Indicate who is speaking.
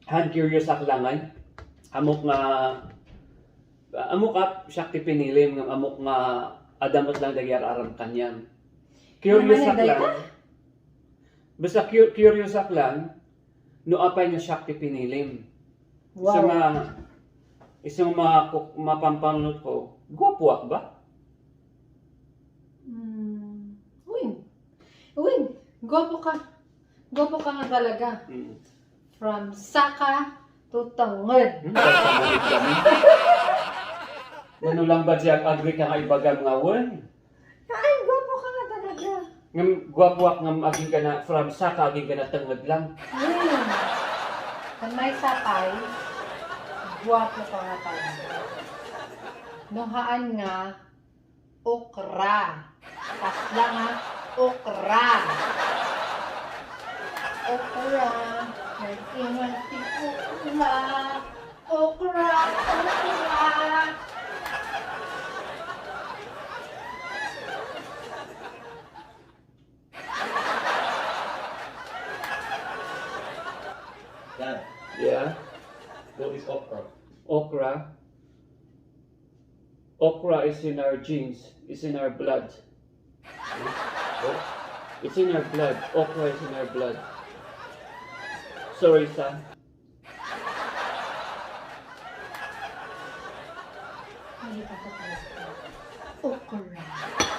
Speaker 1: Han curious aklangan. Amok nga amok ka syakti pinilim ng amok nga adamot lang dagyar aram kanyang. Curious
Speaker 2: Naman ang
Speaker 1: aklan. Basta curious aklan no apay nga syakti pinilim.
Speaker 2: Wow.
Speaker 1: Isang mapampanunot ko, gwapo ak ba?
Speaker 2: Uy, gwapo ka. Gwapo ka nga talaga. From saka to tangod.
Speaker 1: Ano lang ba siya agree ka nga ibagam nga wen?
Speaker 2: Ay, gwapo ka nga talaga.
Speaker 1: Ngam gwapo ak ngam aging ka na from saka aging ka na tangod lang.
Speaker 2: Kan may sapay, gwapo ka nga talaga. Nuhaan nga, okra. Kasla nga, okra. Okra. Nag-ingat si okra. Okra, okra.
Speaker 3: Dad,
Speaker 1: Yeah.
Speaker 3: what is okra?
Speaker 1: Okra. Okra is in our genes. It's in our blood.
Speaker 3: What?
Speaker 1: It's in our blood. Okra is in our blood. Sorry, son.
Speaker 2: Hindi pa ito talaga. Okra.